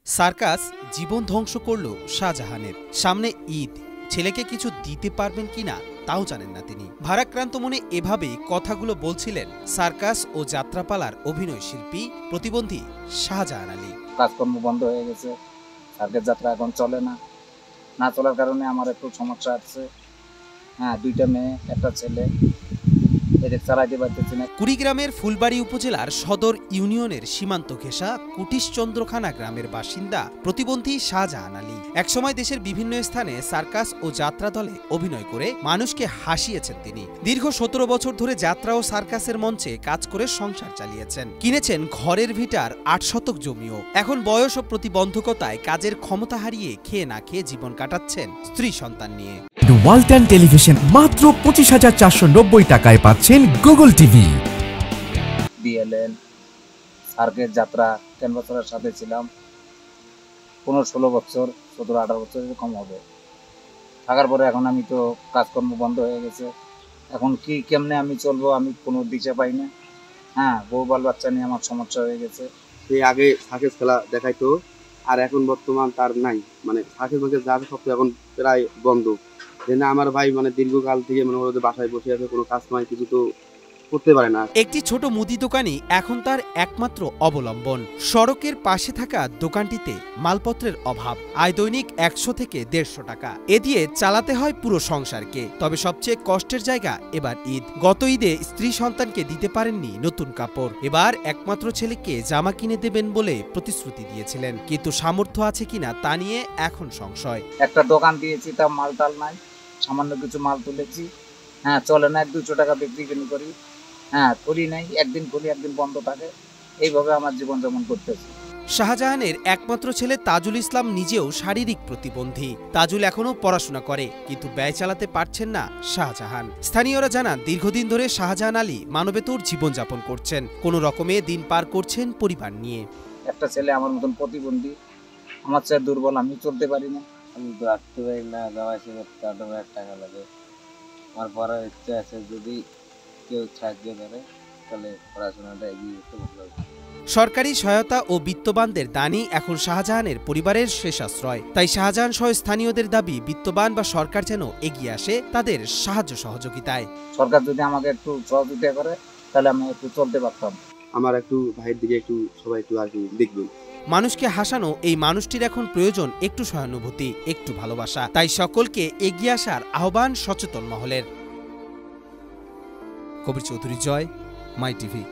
Circus জীবন ধ্বংস করল শাহজাহানের। সামনে ঈদ, ছেলেকে কিছু দিতে পারবেন কিনা তাও জানেন না তিনি। ভারাক্রান্ত মনে এভাবে কথাগুলো বলছিলেন সার্কাস ও যাত্রাপালার অভিনয় শিল্পী প্রতিবন্ধী শাহজাহান আলী। কাজকর্ম বন্ধ হয়ে গেছে, সার্কাস যাত্রা এখন চলে না চলার কারণে আমার একটু সমস্যা আছে। দুইটা মেয়ে, একটা ছেলে, এদের চালাইতে পারতেছি না। কুড়িগ্রামের ফুলবাড়ী উপজেলার সদর ইউনিয়নের সীমান্ত ঘেঁষা কুটিশচন্দ্রখানা গ্রামের বাসিন্দা প্রতিবন্ধী শাহজাহান আলী একসময় দেশের বিভিন্ন স্থানে সার্কাস ও যাত্রা দলে অভিনয় করে মানুষকে হাসিয়েছেন তিনি। দীর্ঘ ১৭ বছর ধরে যাত্রা ও সার্কাসের মঞ্চে কাজ করে সংসার চালিয়েছেন। কিনেছেন ঘরের ভিটার ৮ শতক জমিও। এখন বয়স ও প্রতিবন্ধকতায় কাজের ক্ষমতা হারিয়ে খেয়ে না খেয়ে জীবন কাটাচ্ছেন স্ত্রী সন্তান নিয়ে। ওয়ালটন টেলিভিশন মাত্র ২৫,৪৯০ টাকায় পাচ্ছেন গুগল টিভি। বিএলএন সার্কাস যাত্রা 10 বছরের সাথে ছিলাম। ১৫-১৬ বছর, ১৭-১৮ বছর এরকম হবে। থাকার পরে এখন আমি তো কাজকর্ম বন্ধ হয়ে গেছে। এখন কেমনে আমি চলবো আমি কোনো দিশা পাই না। বউ বাল বাচ্চা নিয়ে আমার সমস্যা হয়ে গেছে। সে আগে সার্কাস খেলা দেখাইতো, আর এখন বর্তমান তার নাই, মানে সার্কাস যার সব এখন প্রায় বন্ধ। আমার ভাই দীর্ঘকাল থেকে বাসায় বসে আছে, কোনো কাজ নয়, কিছু তো করতে পারে না। একটি ছোট মুদি দোকানই এখন তার একমাত্র অবলম্বন। সড়কের পাশে থাকা দোকানটিতে মালপত্রের অভাব, আয় দৈনিক ১০০ থেকে ১৫০ টাকা। এ দিয়ে চালাতে হয় পুরো সংসারকে। তবে সবচেয়ে কষ্টের জায়গা এবার ঈদ। গত ঈদে স্ত্রী সন্তানকে দিতে পারেননি নতুন কাপড়। এবার একমাত্র ছেলেকে জামা কিনে দেবেন বলে প্রতিশ্রুতি দিয়েছিলেন, কিন্তু সামর্থ্য আছে কিনা তা নিয়ে এখন সংশয়। একটা দোকান দিয়েছি, তা মাল টাল নাই, সামান্য কিছু মাল তুলেছি। চলে না, ১-২০০ টাকা বিক্রি করি। করি নাই, একদিন খুলি একদিন বন্ধ থাকে, এইভাবে আমার জীবন যাপন করতেছি। শাহজাহানের একমাত্র ছেলে তাজুল ইসলাম নিজেও শারীরিক প্রতিবন্ধী। তাজুল এখনও পড়াশোনা করে, কিন্তু ব্যয় চালাতে পারছেন না শাহজাহান। স্থানীয়রা জানান, দীর্ঘদিন ধরে শাহজাহান আলী মানবেতর জীবনযাপন করছেন। কোনো রকমে দিন পার করছেন পরিবার নিয়ে। একটা ছেলে আমার মতন প্রতিবন্ধী, আমার চেয়ে দুর্বল, আমি চলতে পারি না। আমি তো আসতে পারি না, জামাই ষাট টাকা লাগে। আমার পড়ার ইচ্ছা আছে, যদি কেউ সাহায্য করে তাহলে পড়াশোনাটা এগিয়ে যেতে ভালো হবে। সরকারি সহায়তা ও বিত্তবানদের দানই এখন শাহজাহানের পরিবারের শেষ আশ্রয়। তাই শাহজাহান সহ স্থানীয়দের দাবি, বিত্তবান বা সরকার যেন এগিয়ে আসে তাদের সাহায্য সহযোগিতায়। সরকার যদি আমাকে একটু সহযোগিতা করে তাহলে আমি একটু চলতে পারতাম। আমার একটু ভাইয়ের দিকে একটু সবাই একটু আর কি দেখবেন। মানুষকে হাসানো এই মানুষটির এখন প্রয়োজন একটু সহানুভূতি, একটু ভালোবাসা। তাই সকলকে এগিয়ে আসার আহ্বান সচেতন মহলের। কবির চৌধুরী, জয়, মাই টিভি।